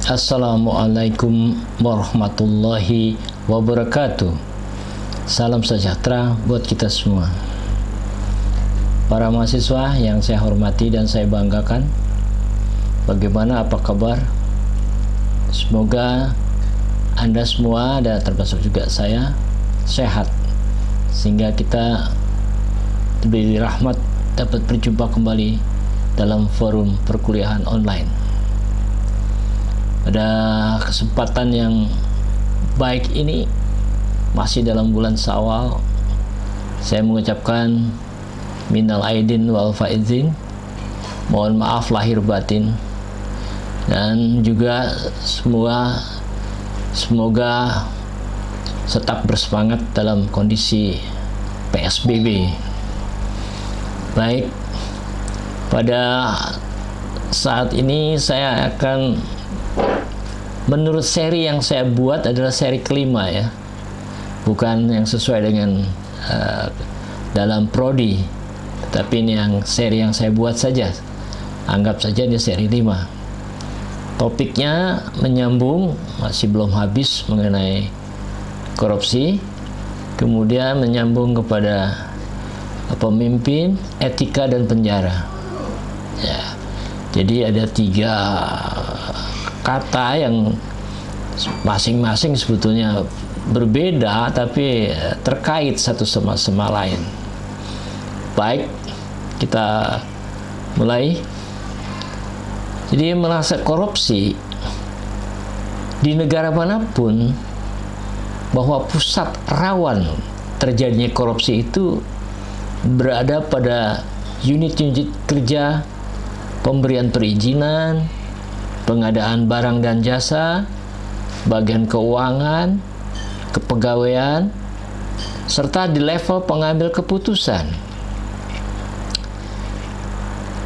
Assalamualaikum warahmatullahi wabarakatuh. Salam sejahtera buat kita semua. Para mahasiswa yang saya hormati dan saya banggakan, bagaimana, apa kabar? Semoga Anda semua dan termasuk juga saya sehat, sehingga kita diberi rahmat dapat berjumpa kembali dalam forum perkuliahan online. Pada kesempatan yang baik ini, masih dalam bulan Syawal, saya mengucapkan minal aidin wal faizin, mohon maaf lahir batin, dan juga semoga tetap bersemangat dalam kondisi PSBB. Baik, pada saat ini saya akan, menurut seri yang saya buat adalah seri kelima ya, bukan yang sesuai dengan dalam prodi, tapi ini yang seri yang saya buat saja, anggap saja ini seri 5. Topiknya menyambung, masih belum habis, mengenai korupsi, kemudian menyambung kepada pemimpin, etika, dan penjara ya. Jadi ada 3 kata yang masing-masing sebetulnya berbeda tapi terkait satu sama lain. Baik, kita mulai. Jadi merasa korupsi di negara manapun, bahwa pusat rawan terjadinya korupsi itu berada pada unit-unit kerja, pemberian perizinan, pengadaan barang dan jasa, bagian keuangan, kepegawaian, serta di level pengambil keputusan.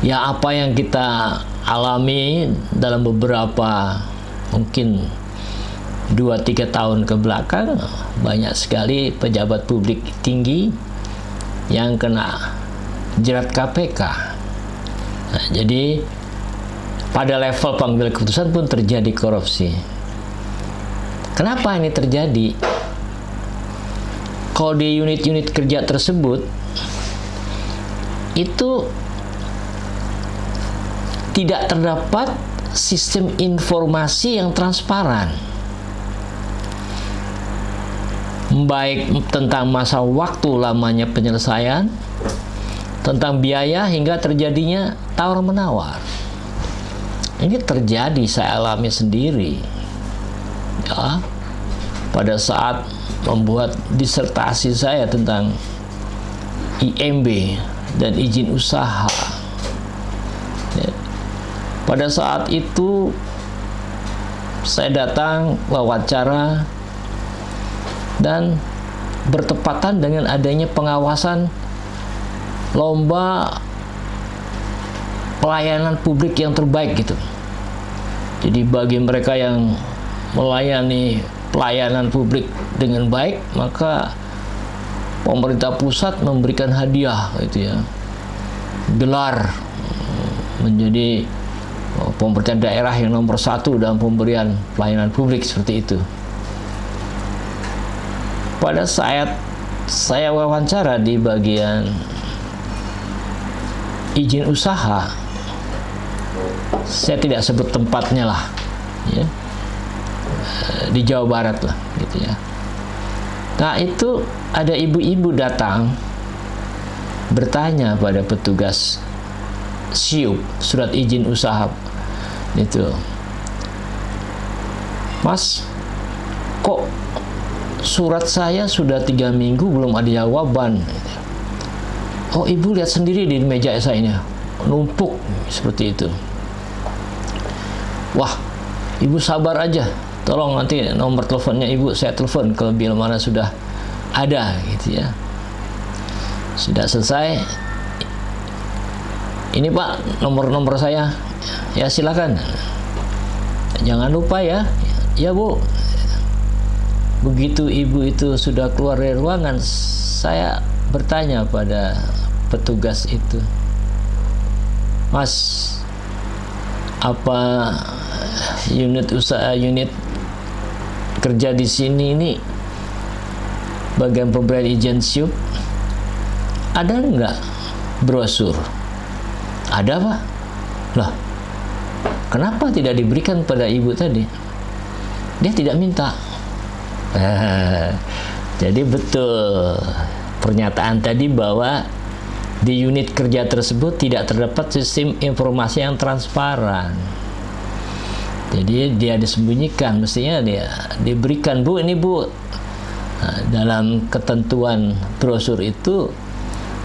Ya, apa yang kita alami dalam beberapa, mungkin 2-3 tahun ke belakang, banyak sekali pejabat publik tinggi yang kena jerat KPK. Nah, jadi pada level pengambil keputusan pun terjadi korupsi. Kenapa ini terjadi? Kalau di unit-unit kerja tersebut itu tidak terdapat sistem informasi yang transparan, baik tentang masa waktu lamanya penyelesaian, tentang biaya, hingga terjadinya tawar-menawar. Ini terjadi, saya alami sendiri ya, pada saat membuat disertasi saya tentang IMB dan izin usaha ya. Pada saat itu saya datang wawancara dan bertepatan dengan adanya pengawasan lomba pelayanan publik yang terbaik gitu. Jadi bagi mereka yang melayani pelayanan publik dengan baik, maka pemerintah pusat memberikan hadiah gitu ya, gelar menjadi pemerintahan daerah yang nomor 1 dalam pemberian pelayanan publik, seperti itu. Pada saat saya wawancara di bagian izin usaha, saya tidak sebut tempatnya lah ya, di Jawa Barat lah gitu ya. Nah, itu ada ibu-ibu datang bertanya pada petugas SIUP, surat izin usaha itu, "Mas, kok surat saya sudah 3 minggu belum ada jawaban?" "Oh, ibu lihat sendiri di meja saya ini, numpuk seperti itu." "Wah, ibu sabar aja, tolong nanti nomor teleponnya ibu saya telepon kalau bila mana sudah ada," gitu ya. Sudah selesai, "Ini Pak, nomor saya, ya silakan, jangan lupa ya." "Ya Bu." Begitu ibu itu sudah keluar dari ruangan, saya bertanya pada petugas itu, "Mas, apa unit usaha, unit kerja di sini ini bagian pemberian izin syuk, ada nggak brosur? Ada, Pak. Lah, kenapa tidak diberikan pada ibu tadi? Dia tidak minta. Jadi betul pernyataan tadi bahwa di unit kerja tersebut tidak terdapat sistem informasi yang transparan. Jadi dia disembunyikan, mestinya dia diberikan, Bu, ini Bu. Nah, dalam ketentuan brosur itu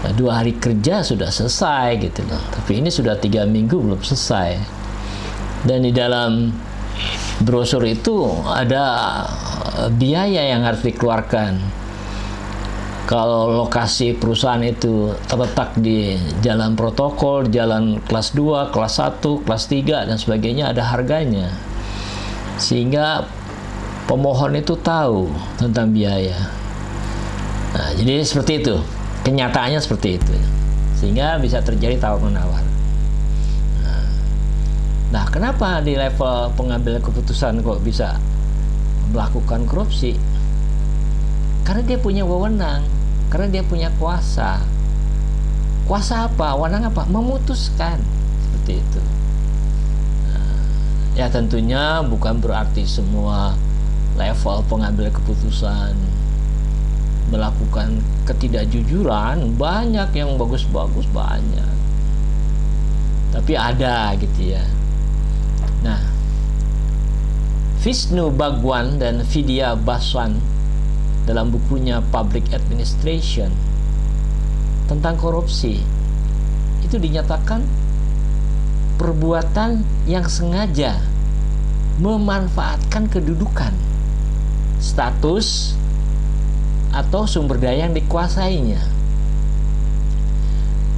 2 hari kerja sudah selesai gitu loh. Tapi ini sudah 3 minggu belum selesai. Dan di dalam brosur itu ada biaya yang harus dikeluarkan. Kalau lokasi perusahaan itu terletak di jalan protokol, jalan kelas 2, kelas 1, kelas 3, dan sebagainya, ada harganya. Sehingga pemohon itu tahu tentang biaya. Nah, jadi seperti itu. Kenyataannya seperti itu. Sehingga bisa terjadi tawar-menawar. Nah, kenapa di level pengambil keputusan kok bisa melakukan korupsi? Karena dia punya wewenang, karena dia punya kuasa. Kuasa apa? Wewenang apa? Memutuskan. Seperti itu. Nah, ya tentunya bukan berarti semua level pengambil keputusan melakukan ketidakjujuran. Banyak yang bagus-bagus, banyak. Tapi ada gitu ya. Nah, Vishnu Bhagwan dan Vidya Baswan dalam bukunya Public Administration tentang korupsi itu dinyatakan perbuatan yang sengaja memanfaatkan kedudukan, status, atau sumber daya yang dikuasainya,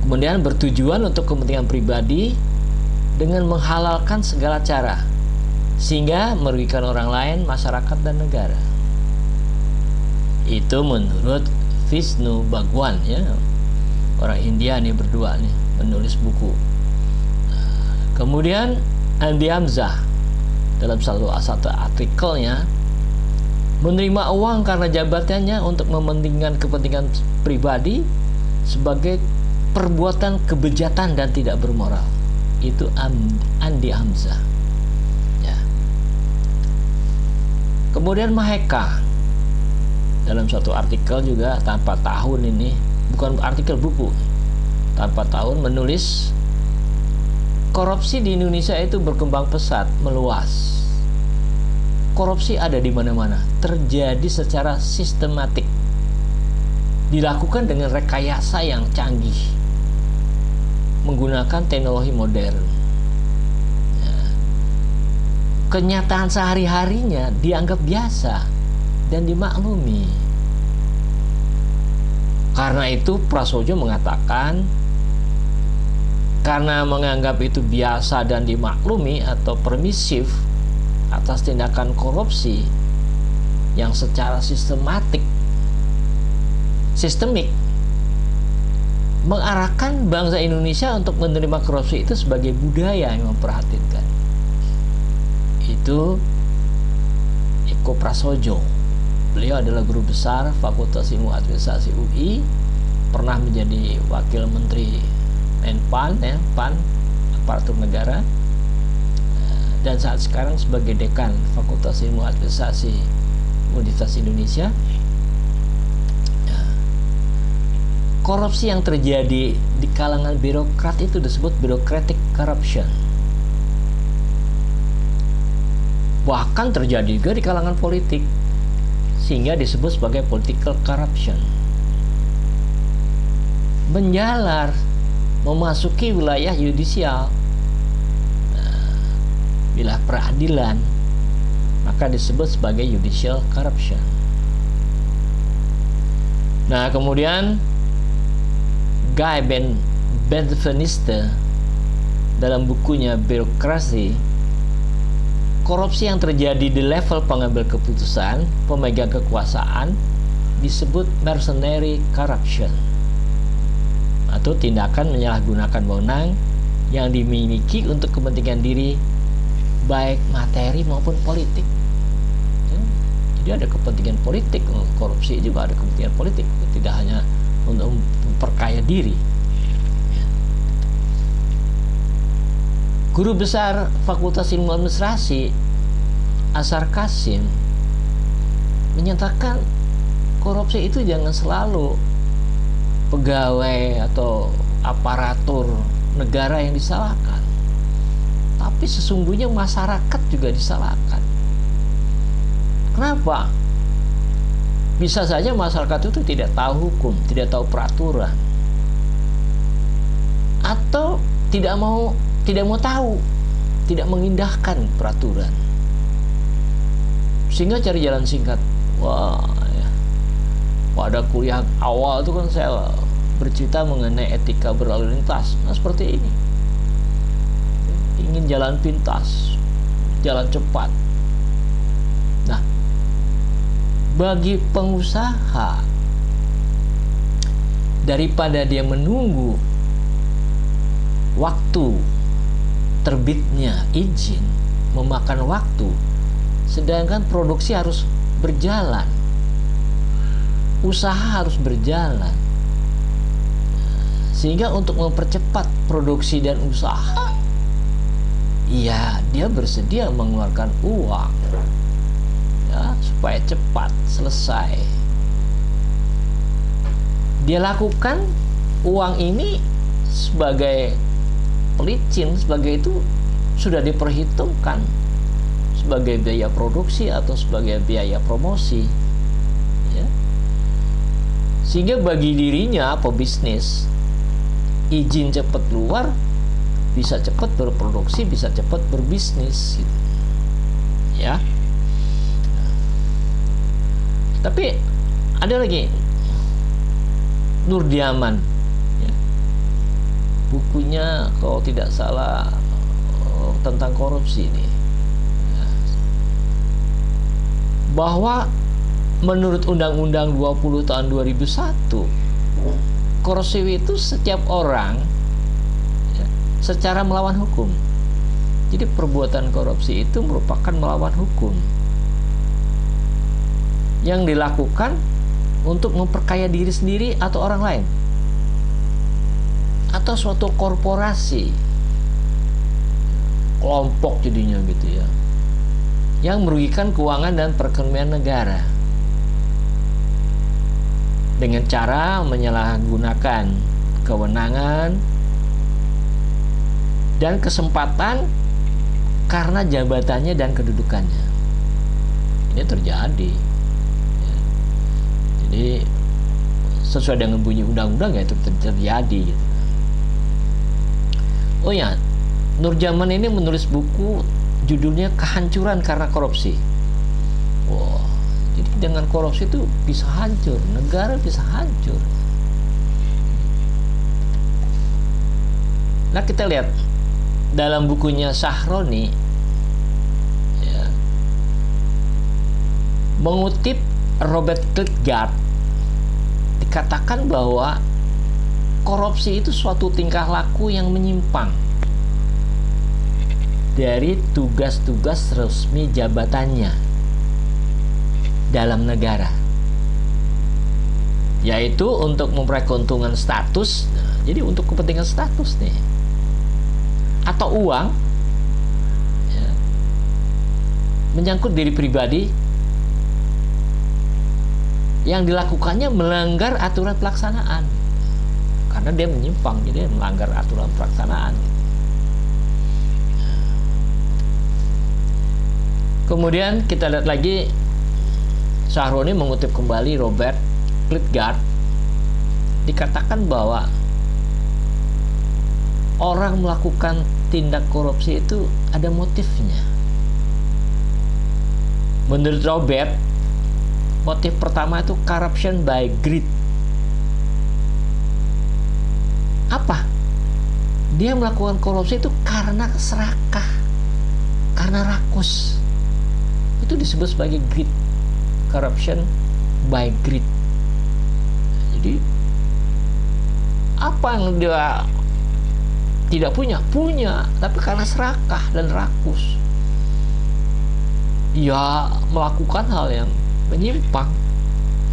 kemudian bertujuan untuk kepentingan pribadi dengan menghalalkan segala cara sehingga merugikan orang lain, masyarakat, dan negara. Itu menurut Vishnu Bhagwan, ya, orang India nih berdua nih menulis buku. Kemudian Andi Hamzah dalam satu artikelnya menerima uang karena jabatannya untuk mementingkan kepentingan pribadi sebagai perbuatan kebejatan dan tidak bermoral. Itu Andi Hamzah. Ya. Kemudian Maheka dalam suatu artikel juga tanpa tahun ini, bukan artikel buku, tanpa tahun menulis korupsi di Indonesia itu berkembang pesat, meluas. Korupsi ada di mana-mana, terjadi secara sistematik, dilakukan dengan rekayasa yang canggih, menggunakan teknologi modern. Ya. Kenyataan sehari-harinya dianggap biasa dan dimaklumi. Karena itu Prasojo mengatakan, karena menganggap itu biasa dan dimaklumi atau permisif atas tindakan korupsi yang secara sistemik mengarahkan bangsa Indonesia untuk menerima korupsi itu sebagai budaya yang memperhatikan. Itu Eko Prasojo. Beliau adalah guru besar Fakultas Ilmu Administrasi UI, pernah menjadi wakil menteri Menpan, PAN, aparatur negara, dan saat sekarang sebagai dekan Fakultas Ilmu Administrasi Universitas Indonesia. Korupsi yang terjadi di kalangan birokrat itu disebut bureaucratic corruption. Bahkan terjadi juga di kalangan politik, sehingga disebut sebagai political corruption. Menjalar, memasuki wilayah yudisial, wilayah peradilan, maka disebut sebagai judicial corruption. Nah, kemudian Guy Benveniste dalam bukunya Birokrasi, korupsi yang terjadi di level pengambil keputusan, pemegang kekuasaan, disebut mercenary corruption, atau tindakan menyalahgunakan wewenang yang dimiliki untuk kepentingan diri baik materi maupun politik. Ya. Jadi ada kepentingan politik, korupsi juga ada kepentingan politik, tidak hanya untuk memperkaya diri. Ya. Guru besar Fakultas Ilmu Administrasi Asar Kasim menyatakan korupsi itu jangan selalu pegawai atau aparatur negara yang disalahkan, tapi sesungguhnya masyarakat juga disalahkan. Kenapa? Bisa saja masyarakat itu tidak tahu hukum, tidak tahu peraturan, atau tidak mau tahu, tidak mengindahkan peraturan, sehingga cari jalan singkat. Wah, ya. Pada kuliah awal itu kan saya bercerita mengenai etika berlalu lintas. Nah, seperti ini. Ingin jalan pintas, jalan cepat. Nah, bagi pengusaha, daripada dia menunggu waktu terbitnya izin, memakan waktu, sedangkan produksi harus berjalan, usaha harus berjalan, sehingga untuk mempercepat produksi dan usaha, ya dia bersedia mengeluarkan uang, ya, supaya cepat selesai. Dia lakukan uang ini sebagai pelicin, sebagai itu sudah diperhitungkan sebagai biaya produksi atau sebagai biaya promosi, ya. Sehingga bagi dirinya pebisnis, izin cepat keluar, bisa cepat berproduksi, bisa cepat berbisnis, gitu. Ya. Tapi ada lagi Nurdiaman, ya. Bukunya kalau tidak salah tentang korupsi ini, ya. Bahwa menurut Undang-Undang 20 tahun 2001, korupsi itu setiap orang, ya, secara melawan hukum. Jadi perbuatan korupsi itu merupakan melawan hukum yang dilakukan untuk memperkaya diri sendiri atau orang lain, atau suatu korporasi, kelompok jadinya gitu ya, yang merugikan keuangan dan perekonomian negara dengan cara menyalahgunakan kewenangan dan kesempatan karena jabatannya dan kedudukannya. Ini terjadi. Ya. Jadi sesuai dengan bunyi undang-undang ya itu terjadi. Oh ya, Nurjaman ini menulis buku judulnya Kehancuran Karena Korupsi. Wow, jadi dengan korupsi itu bisa hancur, negara bisa hancur. Nah, kita lihat dalam bukunya Sahroni, ya, mengutip Robert Klitgaard, dikatakan bahwa korupsi itu suatu tingkah laku yang menyimpang dari tugas-tugas resmi jabatannya dalam negara, yaitu untuk memperoleh keuntungan status. Nah, jadi untuk kepentingan status nih, atau uang, ya, menyangkut diri pribadi yang dilakukannya melanggar aturan pelaksanaan, karena dia menyimpang, jadi melanggar aturan pelaksanaan. Kemudian kita lihat lagi, Sahroni mengutip kembali Robert Klitgaard, dikatakan bahwa orang melakukan tindak korupsi itu ada motifnya. Menurut Robert, motif pertama itu corruption by greed. Apa? Dia melakukan korupsi itu karena serakah, karena rakus. Itu disebut sebagai greed, corruption by greed. Jadi apa yang dia tidak punya, tapi karena serakah dan rakus. ya melakukan hal yang menyimpang.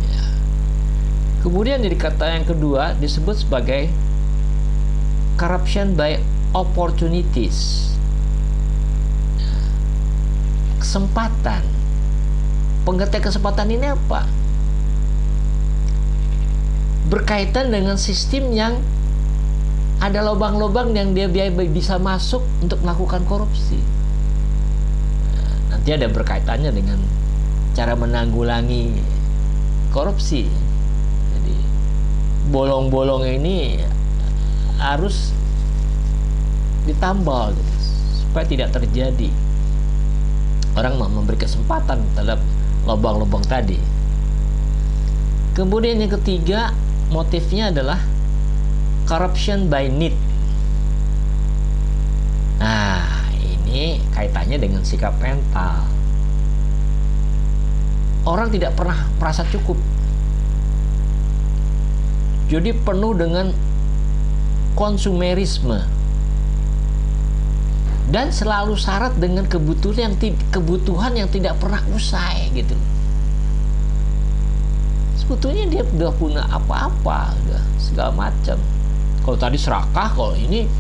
Ya. Kemudian jadi kata yang kedua disebut sebagai corruption by opportunities. Kesempatan. Pengertian kesempatan ini apa? Berkaitan dengan sistem yang ada lubang-lubang yang dia bisa masuk untuk melakukan korupsi. Nanti ada berkaitannya dengan cara menanggulangi korupsi. Jadi bolong-bolong ini harus ditambal gitu, supaya tidak terjadi. Orang memberi kesempatan terhadap lubang-lubang tadi. Kemudian yang ketiga, motifnya adalah corruption by need. Nah, ini kaitannya dengan sikap mental. Orang tidak pernah merasa cukup. Jadi penuh dengan konsumerisme. Dan selalu syarat dengan kebutuhan yang tidak pernah usai gitu. Sebetulnya dia udah punya apa-apa, udah segala macam. Kalau tadi serakah, kalau ini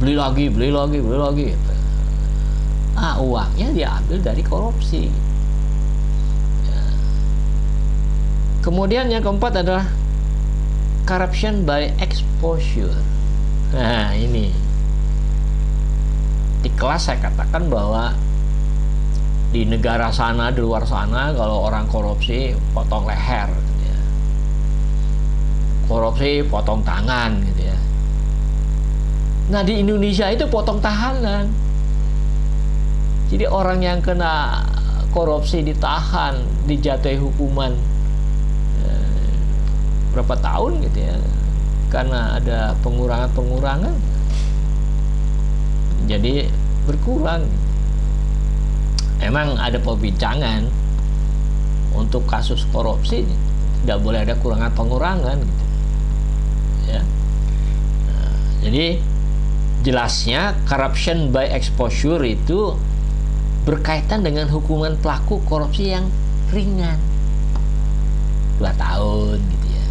beli lagi. Uangnya dia ambil dari korupsi. Ya. Kemudian yang keempat adalah corruption by exposure. Nah, ini di kelas saya katakan bahwa di negara sana, di luar sana, kalau orang korupsi potong leher gitu ya. Korupsi potong tangan gitu ya. Nah, di Indonesia itu potong tahanan. Jadi orang yang kena korupsi ditahan, dijatuhi hukuman berapa tahun gitu ya, karena ada pengurangan. Jadi berkurang. Emang ada perbincangan untuk kasus korupsi tidak boleh ada pengurangan gitu. Ya. Nah, jadi jelasnya corruption by exposure itu berkaitan dengan hukuman pelaku korupsi yang ringan, 2 tahun gitu ya.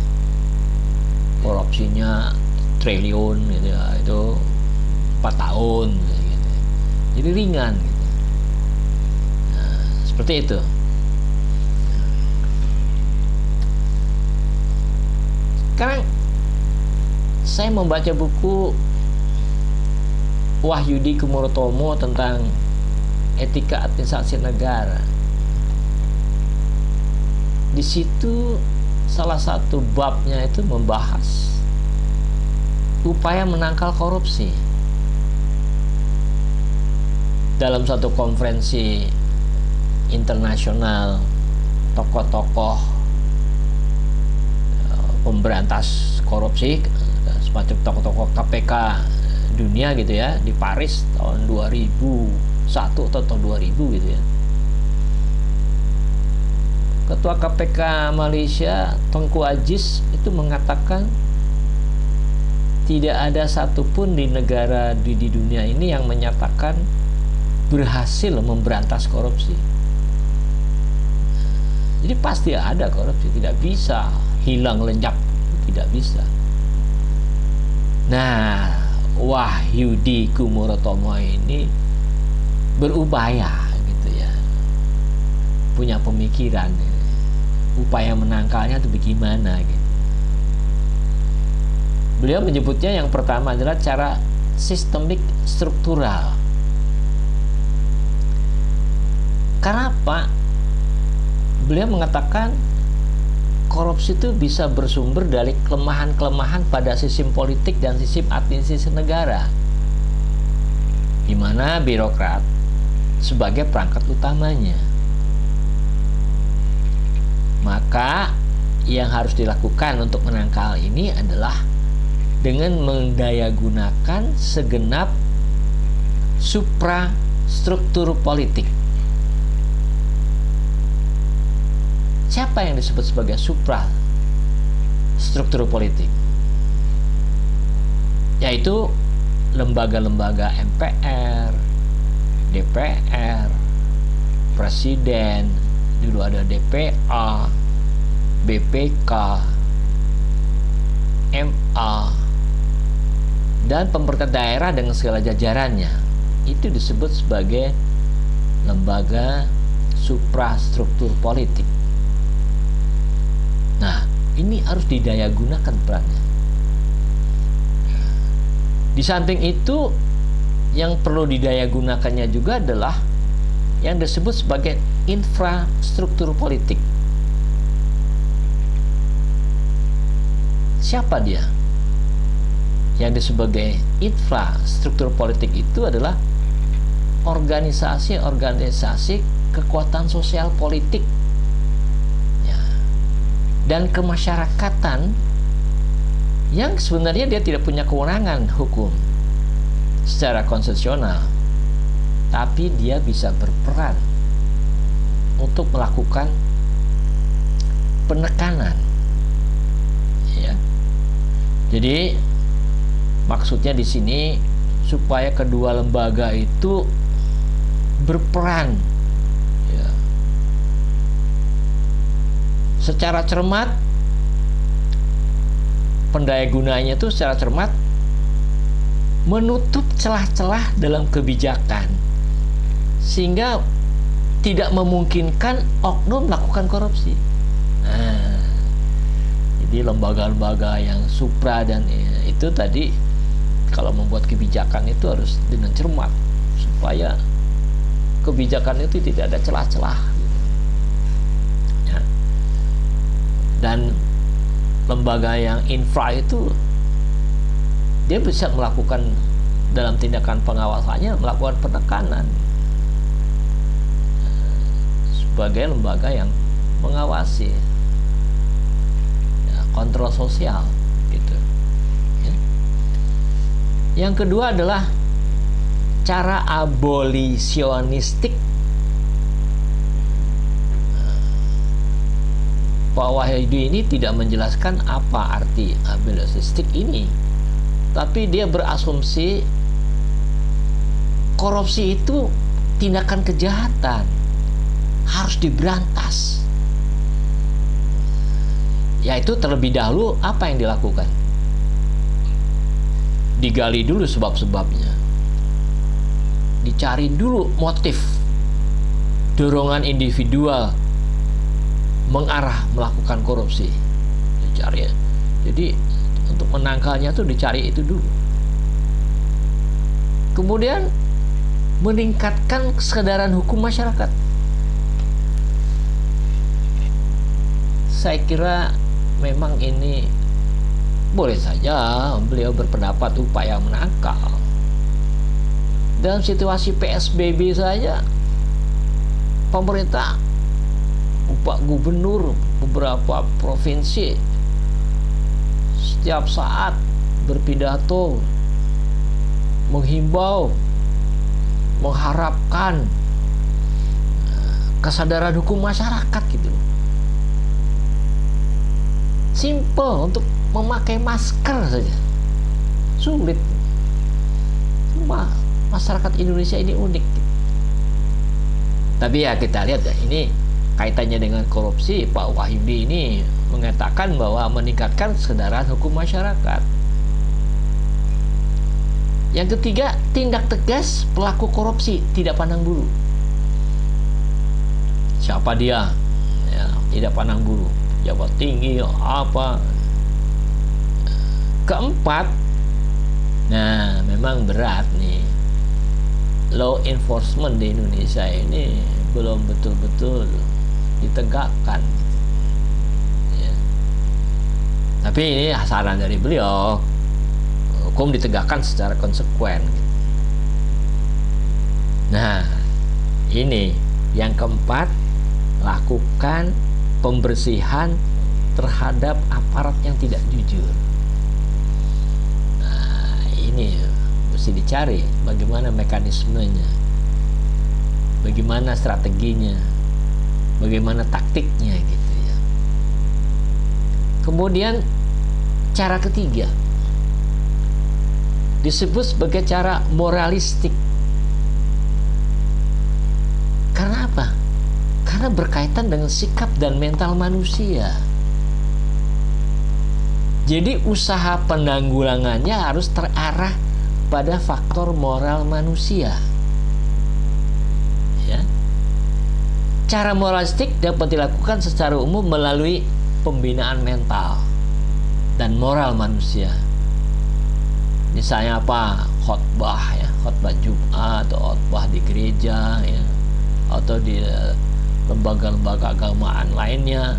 Korupsinya triliun gitu ya, itu 4 tahun gitu. Jadi ringan gitu. Nah, seperti itu. Sekarang saya membaca buku Wahyudi Kumorotomo tentang etika administrasi negara. Di situ salah satu babnya itu membahas upaya menangkal korupsi. Dalam satu konferensi internasional, tokoh-tokoh pemberantas korupsi, semacam tokoh-tokoh KPK dunia gitu ya, di Paris tahun 2001 atau tahun 2000 gitu ya. Ketua KPK Malaysia, Tengku Aziz, itu mengatakan tidak ada satupun di negara di dunia ini yang menyatakan berhasil memberantas korupsi. Jadi pasti ada korupsi, tidak bisa hilang lenyap, tidak bisa. Nah, Wahyudi Kumorotomo ini berupaya gitu ya, punya pemikiran upaya menangkalnya itu bagaimana gitu. Beliau menyebutnya yang pertama adalah cara sistemik struktural. Karena apa? Beliau mengatakan korupsi itu bisa bersumber dari kelemahan-kelemahan pada sistem politik dan sistem administrasi negara, di mana birokrat sebagai perangkat utamanya. Maka yang harus dilakukan untuk menangkal ini adalah dengan mendayagunakan segenap suprastruktur politik. Siapa yang disebut sebagai suprastruktur politik? Yaitu lembaga-lembaga MPR, DPR, presiden, dulu ada DPA, BPK, MA, dan pemerintah daerah dengan segala jajarannya. Itu disebut sebagai lembaga suprastruktur politik. Nah, ini harus didayagunakan perannya. Di samping itu, yang perlu didayagunakannya juga adalah yang disebut sebagai infrastruktur politik. Siapa dia? Yang disebut sebagai infrastruktur politik itu adalah organisasi-organisasi kekuatan sosial politik ya, dan kemasyarakatan yang sebenarnya dia tidak punya kewenangan hukum secara konstitusional, tapi dia bisa berperan untuk melakukan penekanan ya. Jadi maksudnya di sini supaya kedua lembaga itu berperan ya, secara cermat. Pendaya gunanya itu secara cermat menutup celah-celah dalam kebijakan sehingga tidak memungkinkan oknum melakukan korupsi. Nah, jadi lembaga-lembaga yang supra dan itu tadi kalau membuat kebijakan itu harus dengan cermat supaya kebijakan itu tidak ada celah-celah ya. Dan lembaga yang infra itu dia bisa melakukan dalam tindakan pengawasannya, melakukan penekanan sebagai lembaga yang mengawasi ya, kontrol sosial gitu ya. Yang kedua adalah cara abolisionistik. Pak Wahyudi ini tidak menjelaskan apa arti abolisionistik ini, tapi dia berasumsi korupsi itu tindakan kejahatan, harus diberantas. Yaitu terlebih dahulu apa yang dilakukan? Digali dulu sebab-sebabnya, dicari dulu motif, dorongan individual mengarah melakukan korupsi, dicari ya. Jadi untuk menangkalnya tuh dicari itu dulu. Kemudian meningkatkan kesadaran hukum masyarakat. Saya kira memang ini boleh saja beliau berpendapat upaya menangkal. Dalam situasi PSBB saja pemerintah, Pak Gubernur beberapa provinsi setiap saat berpidato menghimbau, mengharapkan kesadaran hukum masyarakat gitu. Simple untuk memakai masker saja sulit. Cuma masyarakat Indonesia ini unik. Tapi ya kita lihat ya, ini kaitannya dengan korupsi. Pak Wahyudi ini mengatakan bahwa meningkatkan kesadaran hukum masyarakat. Yang ketiga, tindak tegas pelaku korupsi, tidak pandang bulu. Siapa dia? Ya, tidak pandang bulu. Jabat tinggi apa? Keempat, nah memang berat nih. Law enforcement di Indonesia ini belum betul-betul ditegakkan ya. Tapi ini saran dari beliau, hukum ditegakkan secara konsekuen. Nah ini yang keempat, lakukan pembersihan terhadap aparat yang tidak jujur. Nah ini mesti dicari bagaimana mekanismenya, bagaimana strateginya, bagaimana taktiknya gitu ya. Kemudian cara ketiga disebut sebagai cara moralistik. Karena apa? Karena berkaitan dengan sikap dan mental manusia. Jadi usaha penanggulangannya harus terarah pada faktor moral manusia. Ya. Cara moralistik dapat dilakukan secara umum melalui pembinaan mental dan moral manusia. Misalnya apa? Khotbah, ya, khotbah Jumat atau khotbah di gereja, ya, atau di lembaga-lembaga keagamaan lainnya.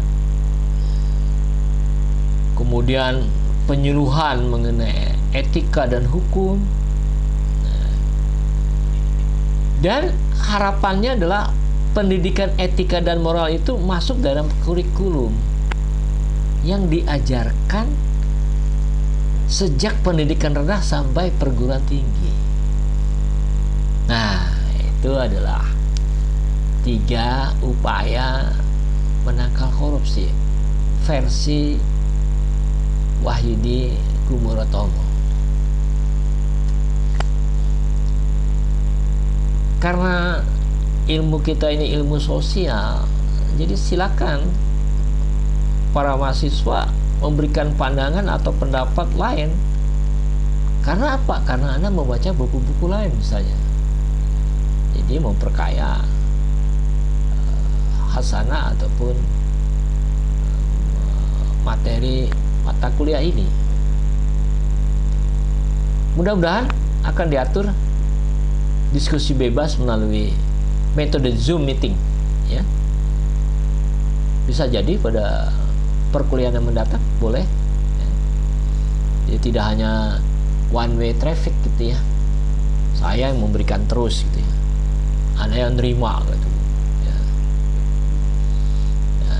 Kemudian penyuluhan mengenai etika dan hukum. Dan harapannya adalah pendidikan etika dan moral itu masuk dalam kurikulum yang diajarkan sejak pendidikan rendah sampai perguruan tinggi. Nah, itu adalah 3 upaya menangkal korupsi versi Wahyudi Kumorotomo. Karena ilmu kita ini ilmu sosial, jadi silakan para mahasiswa memberikan pandangan atau pendapat lain. Karena apa? Karena Anda membaca buku-buku lain misalnya. Jadi memperkaya hasanah ataupun materi mata kuliah ini. Mudah-mudahan akan diatur diskusi bebas melalui metode Zoom meeting, ya. Bisa jadi pada perkuliahan yang mendatang boleh, ya. Jadi tidak hanya one way traffic gitu ya. Saya yang memberikan terus gitu ya. Anda yang nerima gitu. Ya. Ya.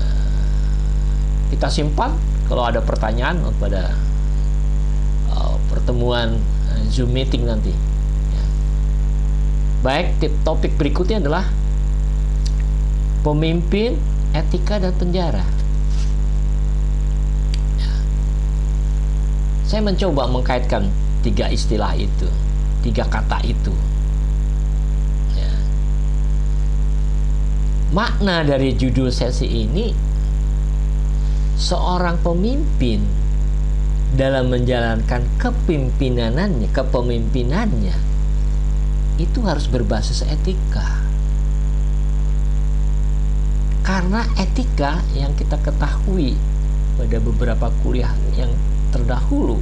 Kita simpan kalau ada pertanyaan pada pertemuan Zoom meeting nanti. Ya. Baik, topik berikutnya adalah pemimpin, etika, dan penjara. Ya. Saya mencoba mengkaitkan 3 istilah itu, 3 kata itu. Ya. Makna dari judul sesi ini, seorang pemimpin dalam menjalankan kepemimpinannya itu harus berbasis etika. Karena etika yang kita ketahui pada beberapa kuliah yang terdahulu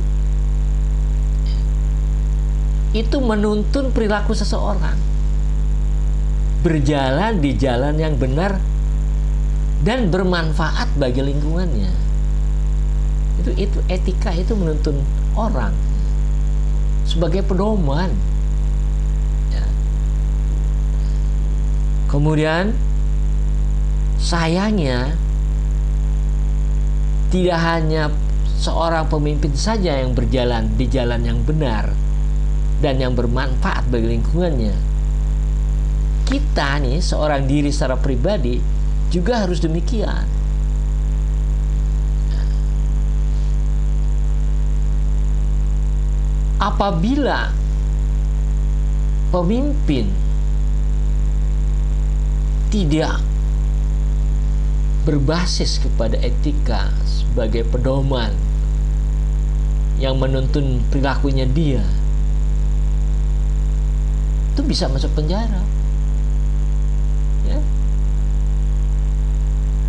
itu menuntun perilaku seseorang berjalan di jalan yang benar dan bermanfaat bagi lingkungannya. Itu etika itu menuntun orang sebagai pedoman. Ya. Kemudian sayangnya tidak hanya seorang pemimpin saja yang berjalan di jalan yang benar dan yang bermanfaat bagi lingkungannya. Kita nih seorang diri secara pribadi juga harus demikian. Apabila pemimpin tidak berbasis kepada etika sebagai pedoman yang menuntun perilakunya dia, itu bisa masuk penjara. Ya.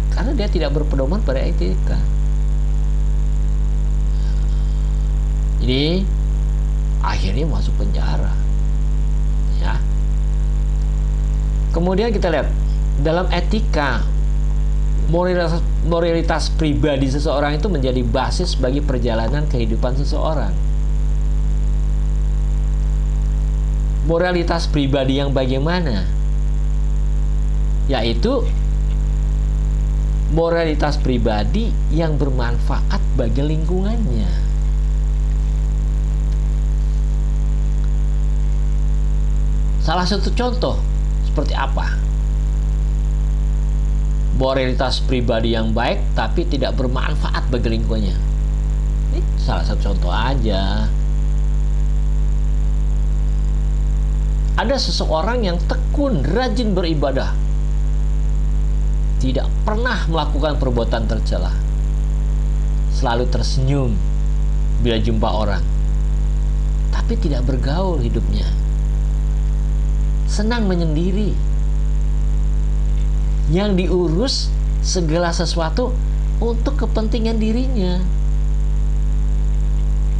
Karena dia tidak berpedoman pada etika. Jadi akhirnya masuk penjara. Ya. Kemudian kita lihat dalam etika, moralitas pribadi seseorang itu menjadi basis bagi perjalanan kehidupan seseorang. Moralitas pribadi yang bagaimana? Yaitu moralitas pribadi yang bermanfaat bagi lingkungannya. Salah satu contoh seperti apa? Moralitas pribadi yang baik tapi tidak bermanfaat bagi lingkungannya. Ini salah satu contoh aja. Ada seseorang yang tekun, rajin beribadah, tidak pernah melakukan perbuatan tercela, selalu tersenyum bila jumpa orang, tapi tidak bergaul hidupnya, senang menyendiri, yang diurus segala sesuatu untuk kepentingan dirinya.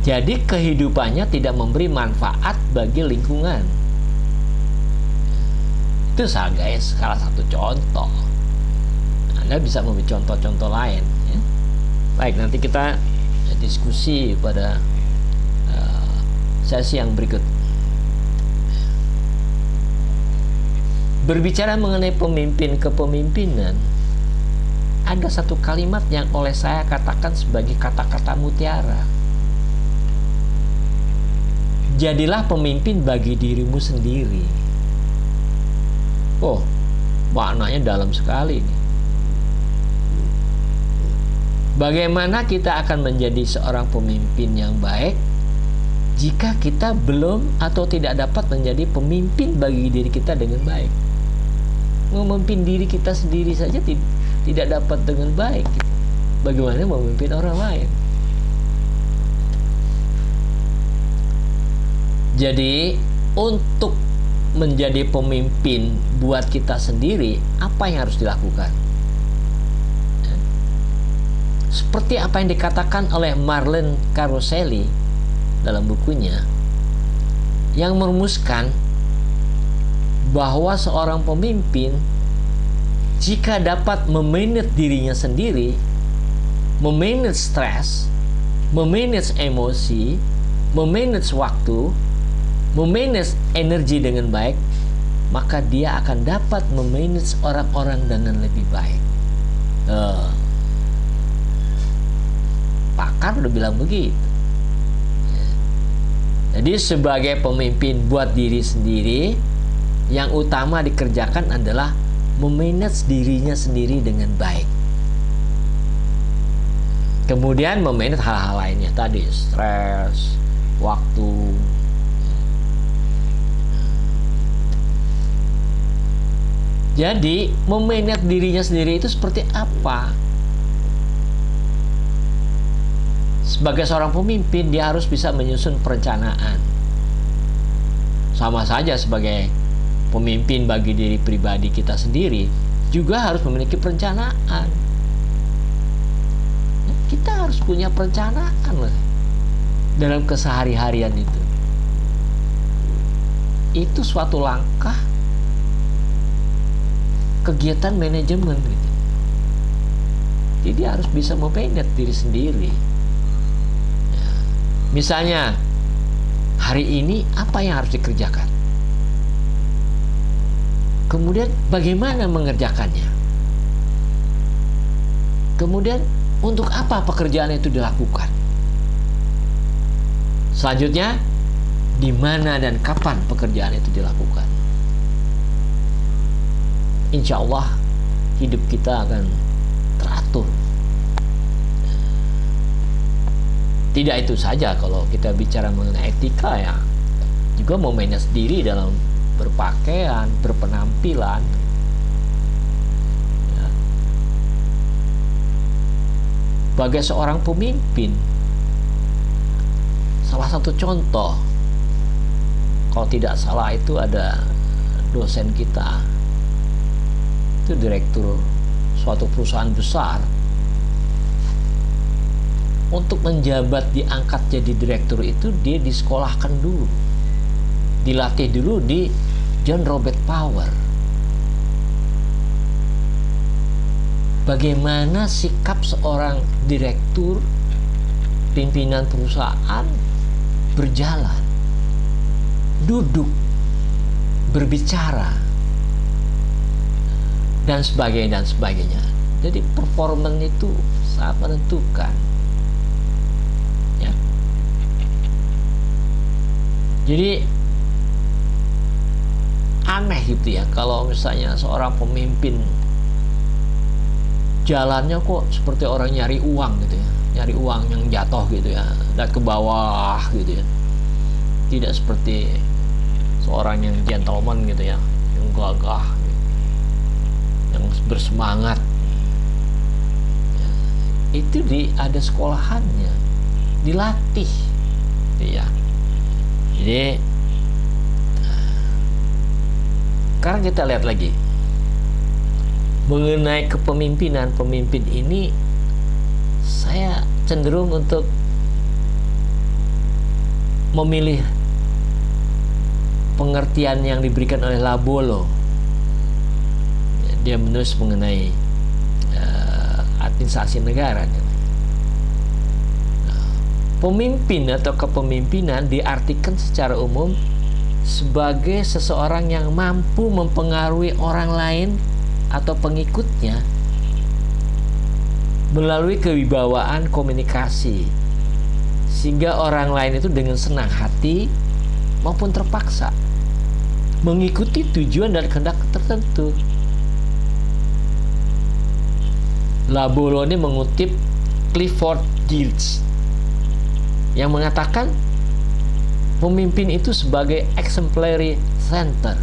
Jadi kehidupannya tidak memberi manfaat bagi lingkungan. Itu guys, salah satu contoh. Anda bisa memberi contoh-contoh lain, ya. Baik, nanti kita diskusi pada sesi yang berikut. Berbicara mengenai pemimpin kepemimpinan, ada satu kalimat yang oleh saya katakan sebagai kata-kata mutiara. Jadilah pemimpin bagi dirimu sendiri. Oh, maknanya dalam sekali nih. Bagaimana kita akan menjadi seorang pemimpin yang baik jika kita belum atau tidak dapat menjadi pemimpin bagi diri kita dengan baik? Memimpin diri kita sendiri saja tidak dapat dengan baik. Bagaimana memimpin orang lain? Jadi, untuk menjadi pemimpin buat kita sendiri, apa yang harus dilakukan? Seperti apa yang dikatakan oleh Marlene Caroselli dalam bukunya, yang merumuskan bahwa seorang pemimpin jika dapat memanage dirinya sendiri, memanage stres, memanage emosi, memanage waktu, memanage energi dengan baik, maka dia akan dapat memanage orang-orang dengan lebih baik. Pakar udah bilang begitu. Jadi sebagai pemimpin buat diri sendiri, yang utama dikerjakan adalah memanage dirinya sendiri dengan baik. Kemudian memanage hal-hal lainnya tadi, stres, waktu. Jadi memanage dirinya sendiri itu seperti apa? Sebagai seorang pemimpin, dia harus bisa menyusun perencanaan. Sama saja sebagai pemimpin bagi diri pribadi kita sendiri, juga harus memiliki perencanaan. Kita harus punya perencanaan dalam kesehari-harian itu. Itu suatu langkah kegiatan manajemen gitu. Jadi harus bisa memanage diri sendiri. Misalnya, hari ini apa yang harus dikerjakan? Kemudian bagaimana mengerjakannya? Kemudian untuk apa pekerjaan itu dilakukan? Selanjutnya, di mana dan kapan pekerjaan itu dilakukan? Insya Allah hidup kita akan teratur. Tidak itu saja, kalau kita bicara mengenai etika, ya juga memanage diri dalam berpakaian, berpenampilan. Ya. Sebagai seorang pemimpin, salah satu contoh, kalau tidak salah itu ada dosen kita, itu direktur suatu perusahaan besar. Untuk menjabat diangkat jadi direktur itu, dia disekolahkan dulu, dilatih dulu di John Robert Power. Bagaimana sikap seorang direktur, pimpinan perusahaan berjalan, duduk, berbicara, dan sebagainya. Jadi performan itu sangat menentukan. Ya. Jadi aneh gitu ya, kalau misalnya seorang pemimpin jalannya kok seperti orang nyari uang gitu ya, nyari uang yang jatuh gitu ya, dan ke bawah gitu ya. Tidak seperti seorang yang gentleman gitu ya, yang gagah, yang bersemangat itu ada sekolahannya, dilatih, gitu ya. Jadi sekarang kita lihat lagi mengenai kepemimpinan. Pemimpin ini saya cenderung untuk memilih pengertian yang diberikan oleh Labolo. Dia menulis mengenai administrasi negara. Pemimpin atau kepemimpinan diartikan secara umum sebagai seseorang yang mampu mempengaruhi orang lain atau pengikutnya melalui kewibawaan komunikasi, sehingga orang lain itu dengan senang hati maupun terpaksa mengikuti tujuan dan kehendak tertentu. Labolo ini mengutip Clifford Geertz yang mengatakan pemimpin itu sebagai exemplary center.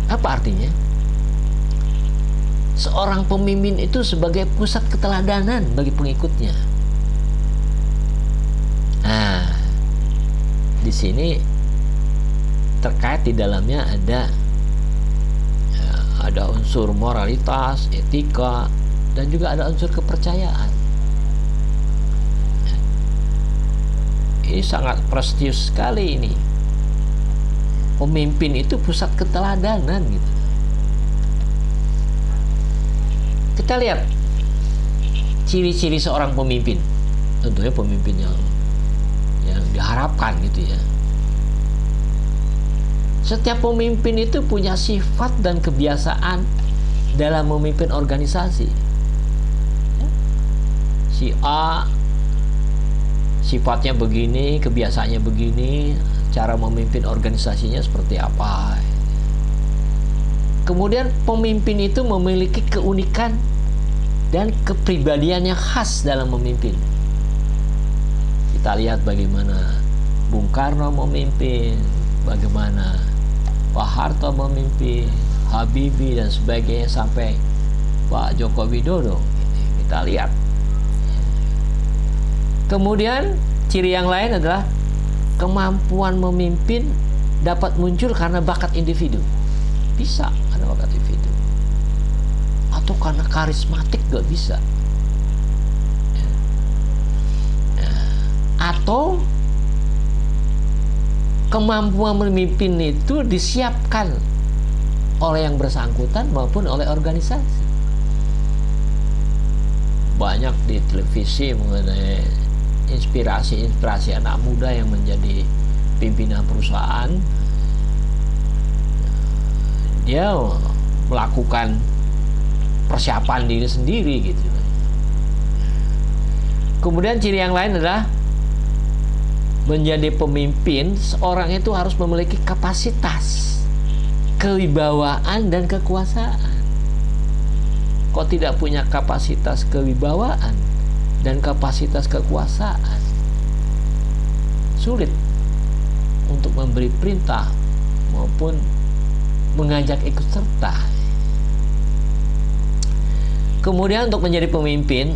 Apa artinya? Seorang pemimpin itu sebagai pusat keteladanan bagi pengikutnya. Nah, di sini terkait di dalamnya ada unsur moralitas, etika, dan juga ada unsur kepercayaan. Ini sangat prestisius sekali ini. Pemimpin itu pusat keteladanan gitu. Kita lihat ciri-ciri seorang pemimpin. Tentunya pemimpin yang diharapkan gitu ya. Setiap pemimpin itu punya sifat dan kebiasaan dalam memimpin organisasi. Si A sifatnya begini, kebiasaannya begini, cara memimpin organisasinya seperti apa. Kemudian pemimpin itu memiliki keunikan dan kepribadian yang khas dalam memimpin. Kita lihat bagaimana Bung Karno memimpin, bagaimana Pak Harto memimpin, Habibie dan sebagainya, sampai Pak Joko Widodo. Kita lihat. Kemudian ciri yang lain adalah kemampuan memimpin dapat muncul karena bakat individu. Bisa karena bakat individu. Atau karena karismatik gak bisa. Atau kemampuan memimpin itu disiapkan oleh yang bersangkutan maupun oleh organisasi. Banyak di televisi mengenai inspirasi anak muda yang menjadi pimpinan perusahaan. Dia melakukan persiapan diri sendiri gitu. Kemudian ciri yang lain adalah menjadi pemimpin, seorang itu harus memiliki kapasitas, kewibawaan dan kekuasaan. Kok tidak punya kapasitas kewibawaan dan kapasitas kekuasaan, sulit untuk memberi perintah maupun mengajak ikut serta. Kemudian untuk menjadi pemimpin,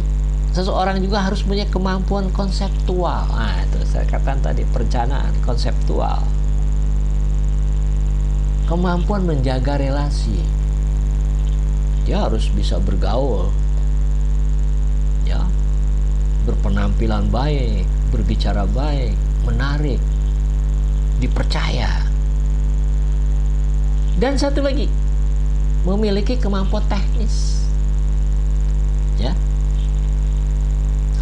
seseorang juga harus punya kemampuan konseptual. Nah, itu saya katakan tadi, perencanaan konseptual. Kemampuan menjaga relasi. Dia harus bisa bergaul, ya, berpenampilan baik, berbicara baik, menarik, dipercaya. Dan satu lagi, memiliki kemampuan teknis. Ya,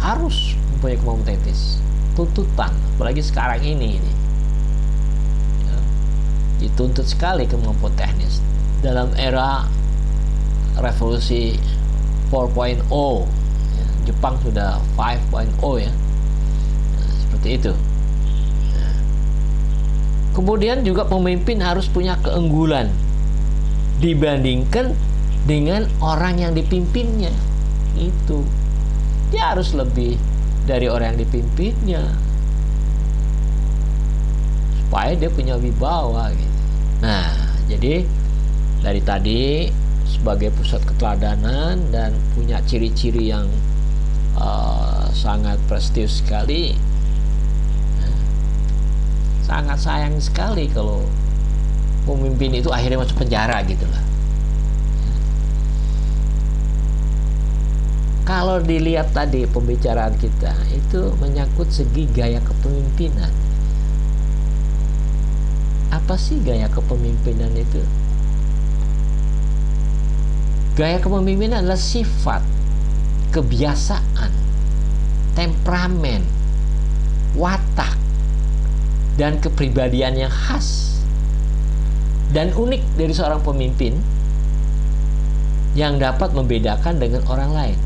harus mempunyai kemampuan teknis. Tuntutan, apalagi sekarang ini ya, dituntut sekali kemampuan teknis dalam era revolusi 4.0. ya, Jepang sudah 5.0 ya. Nah, seperti itu. Nah, kemudian juga pemimpin harus punya keunggulan dibandingkan dengan orang yang dipimpinnya. Itu dia harus lebih dari orang yang dipimpinnya supaya dia punya wibawa gitu. Nah, jadi dari tadi sebagai pusat keteladanan dan punya ciri-ciri yang sangat prestisius sekali. Sangat sayang sekali kalau pemimpin itu akhirnya masuk penjara gitu lah. Kalau dilihat tadi pembicaraan kita itu menyangkut segi gaya kepemimpinan. Apa sih gaya kepemimpinan itu? Gaya kepemimpinan adalah sifat, kebiasaan, temperamen, watak, dan kepribadian yang khas dan unik dari seorang pemimpin yang dapat membedakan dengan orang lain,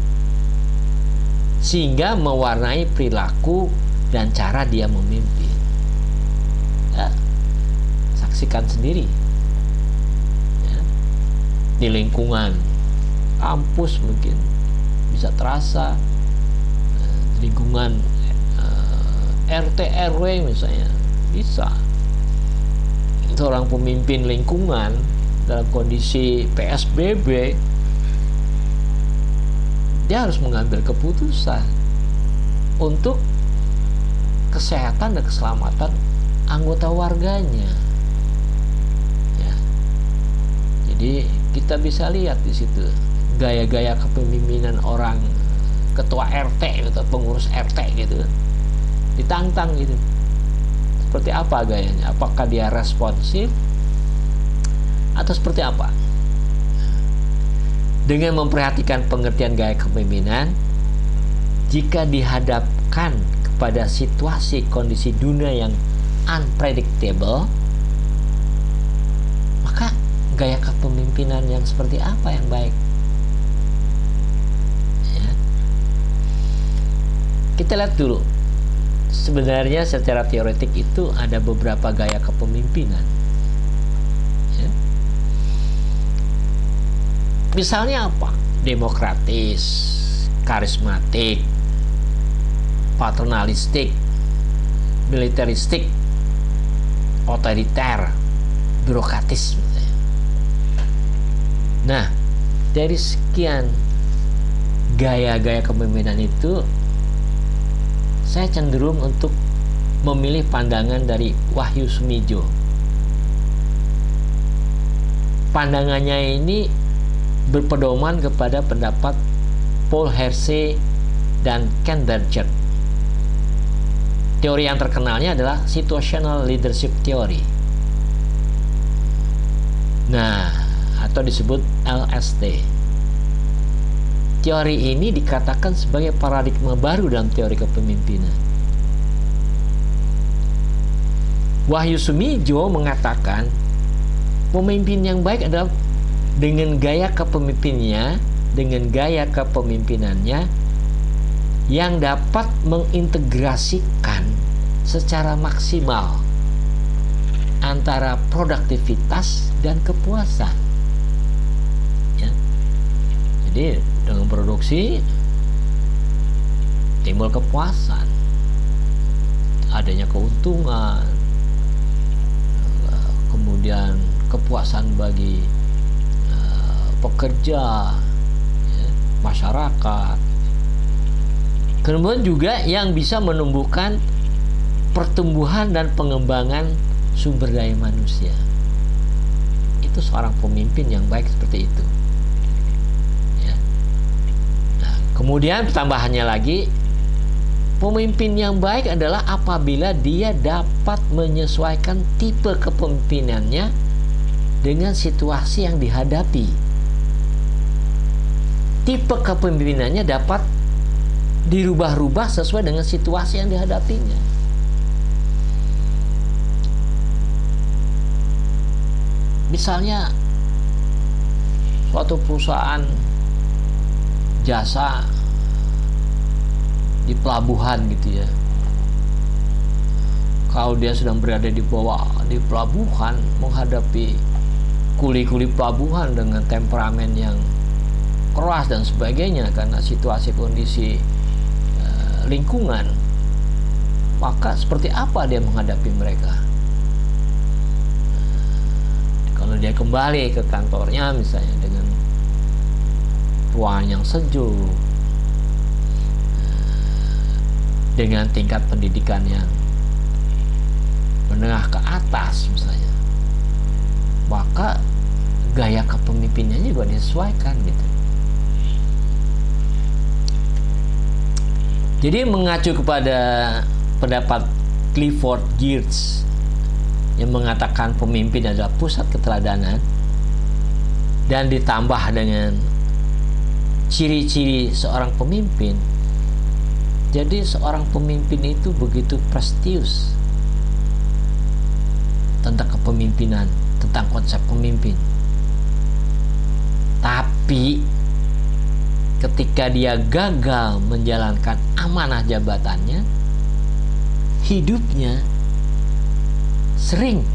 sehingga mewarnai perilaku dan cara dia memimpin. Ya, saksikan sendiri ya, di lingkungan kampus mungkin bisa terasa, lingkungan RT RW misalnya bisa. Seorang pemimpin lingkungan dalam kondisi PSBB, dia harus mengambil keputusan untuk kesehatan dan keselamatan anggota warganya. Ya. Jadi kita bisa lihat di situ gaya-gaya kepemimpinan orang ketua RT atau pengurus RT gitu, ditantang gitu. Seperti apa gayanya? Apakah dia responsif atau seperti apa? Dengan memperhatikan pengertian gaya kepemimpinan, jika dihadapkan kepada situasi kondisi dunia yang unpredictable, maka gaya kepemimpinan yang seperti apa yang baik? Ya. Kita lihat dulu. Sebenarnya secara teoretik itu ada beberapa gaya kepemimpinan. Ya. Misalnya apa? Demokratis, karismatik, paternalistik, militeristik, otoriter, birokratis. Nah, dari sekian gaya-gaya kepemimpinan itu, saya cenderung untuk memilih pandangan dari Wahyu Sumijo. Pandangannya ini berpedoman kepada pendapat Paul Hersey dan Ken Berger. Teori yang terkenalnya adalah Situational Leadership Theory. Nah, atau disebut LST. Teori ini dikatakan sebagai paradigma baru dalam teori kepemimpinan. Wahyu Sumijo mengatakan pemimpin yang baik adalah dengan gaya kepemimpinannya yang dapat mengintegrasikan secara maksimal antara produktivitas dan kepuasan. Ya. Jadi dengan produksi timbul kepuasan, adanya keuntungan, kemudian kepuasan bagi pekerja, ya, masyarakat. Kemudian juga yang bisa menumbuhkan pertumbuhan dan pengembangan sumber daya manusia. Itu seorang pemimpin yang baik seperti itu. Ya. Nah, kemudian tambahannya lagi, pemimpin yang baik adalah apabila dia dapat menyesuaikan tipe kepemimpinannya dengan situasi yang dihadapi. Tipe kepemimpinannya dapat dirubah-rubah sesuai dengan situasi yang dihadapinya. Misalnya suatu perusahaan jasa di pelabuhan gitu ya. Kalau dia sedang berada di pelabuhan menghadapi kuli-kuli pelabuhan dengan temperamen yang keras dan sebagainya karena situasi kondisi lingkungan, maka seperti apa dia menghadapi mereka? Kalau dia kembali ke kantornya misalnya dengan ruangan yang sejuk, dengan tingkat pendidikan yang menengah ke atas misalnya, maka gaya kepemimpinannya juga disesuaikan gitu. Jadi mengacu kepada pendapat Clifford Geertz yang mengatakan pemimpin adalah pusat keteladanan, dan ditambah dengan ciri-ciri seorang pemimpin, jadi seorang pemimpin itu begitu prestisius tentang kepemimpinan, tentang konsep pemimpin. Tapi ketika dia gagal menjalankan amanah jabatannya, hidupnya sering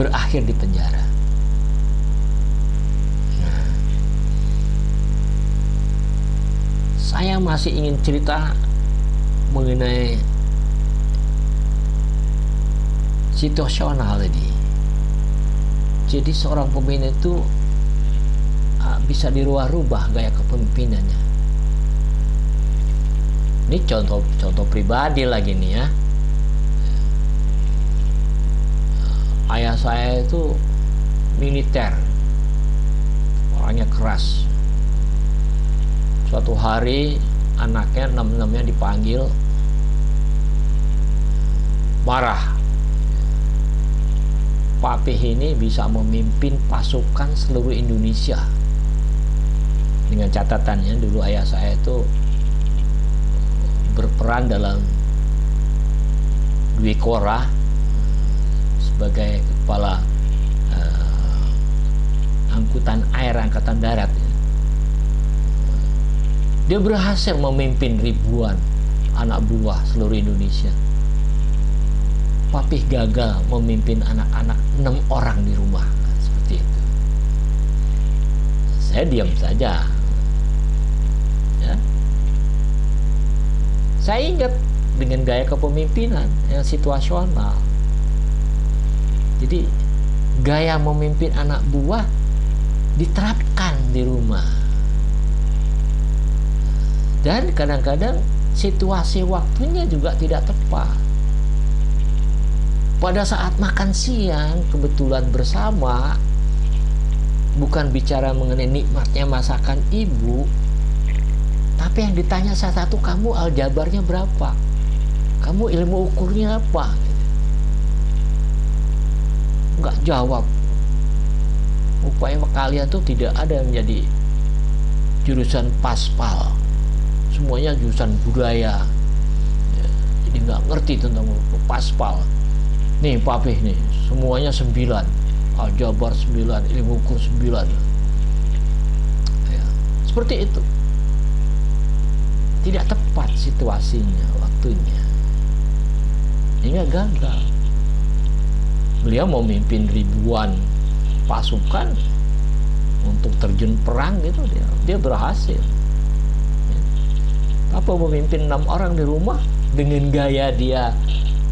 berakhir di penjara. Saya masih ingin cerita mengenai situasional tadi. Jadi seorang pemimpin itu bisa dirubah-rubah gaya kepemimpinannya. Ini contoh pribadi lagi nih ya. Ayah saya itu militer, orangnya keras. Suatu hari anaknya enam-enamnya dipanggil, marah. Papih ini bisa memimpin pasukan seluruh Indonesia. Dengan catatannya, dulu ayah saya itu berperan dalam Dwi Korah sebagai kepala angkutan air angkatan darat. Dia berhasil memimpin ribuan anak buah seluruh Indonesia. Papih gagal memimpin anak-anak 6 orang di rumah, seperti itu. Saya diam saja. Ya. Saya ingat dengan gaya kepemimpinan yang situasional. Jadi gaya memimpin anak buah diterapkan di rumah. Dan kadang-kadang situasi waktunya juga tidak tepat. Pada saat makan siang kebetulan bersama, bukan bicara mengenai nikmatnya masakan ibu, tapi yang ditanya satu-satu, kamu aljabarnya berapa? Kamu ilmu ukurnya apa? Nggak jawab. Rupanya kalian tuh tidak ada yang menjadi jurusan paspal. Semuanya jurusan budaya. Ya, jadi nggak ngerti tentang paspal. Nih papih nih, semuanya 9. Aljabar 9, ilmu ukur 9. Ya, seperti itu. Tidak tepat situasinya, waktunya. Hingga gagal. Beliau memimpin ribuan pasukan untuk terjun perang gitu, dia berhasil. Apa memimpin 6 orang di rumah dengan gaya dia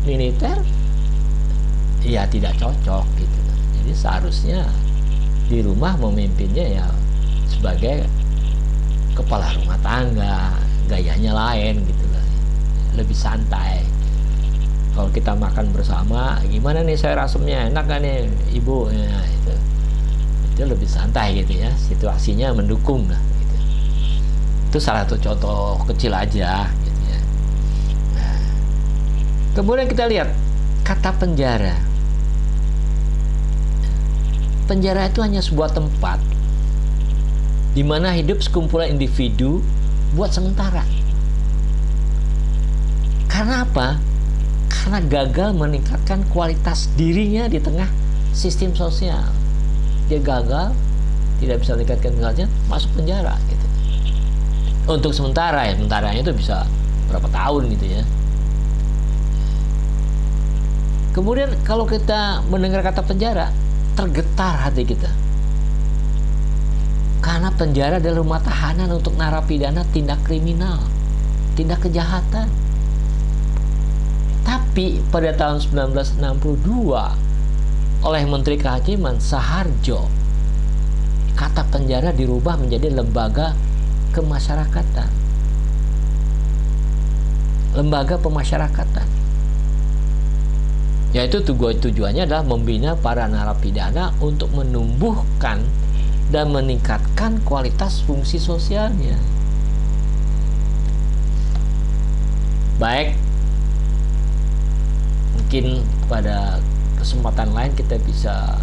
militer, ya tidak cocok gitu. Jadi seharusnya di rumah memimpinnya ya sebagai kepala rumah tangga, gayanya lain gitu lah, lebih santai. Kalau kita makan bersama, gimana nih sayur asemnya, enak gak nih ibu? Ya, itu lebih santai gitu ya, situasinya mendukung lah gitu. Itu salah satu contoh kecil aja gitu ya. Nah, kemudian kita lihat kata penjara. Penjara itu hanya sebuah tempat di mana hidup sekumpulan individu buat sementara. Karena apa? Karena gagal meningkatkan kualitas dirinya di tengah sistem sosial. Dia gagal, tidak bisa meningkatkan kualitasnya, masuk penjara gitu. Untuk sementara ya, sementaranya itu bisa berapa tahun gitu ya. Kemudian kalau kita mendengar kata penjara, tergetar hati kita. Karena penjara adalah rumah tahanan untuk narapidana tindak kriminal, tindak kejahatan. Tapi pada tahun 1962 oleh Menteri Kehakiman Saharjo, kata penjara dirubah menjadi lembaga kemasyarakatan. lembaga pemasyarakatan. Yaitu tujuannya adalah membina para narapidana untuk menumbuhkan dan meningkatkan kualitas fungsi sosialnya. Baik, mungkin pada kesempatan lain kita bisa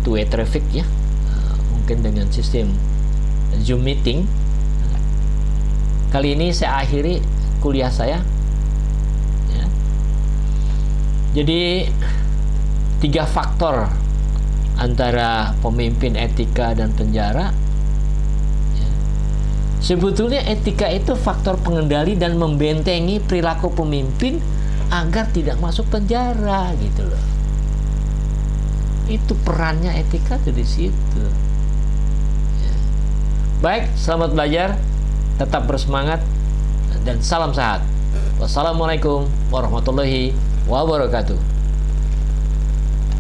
two-way traffic ya, mungkin dengan sistem Zoom meeting. Kali ini saya akhiri kuliah saya ya. Jadi 3 faktor antara pemimpin, etika, dan penjara ya. Sebetulnya etika itu faktor pengendali dan membentengi perilaku pemimpin agar tidak masuk penjara gitu loh. Itu perannya etika tuh di situ ya. Baik, selamat belajar, tetap bersemangat, dan salam sehat. Wassalamualaikum warahmatullahi wabarakatuh.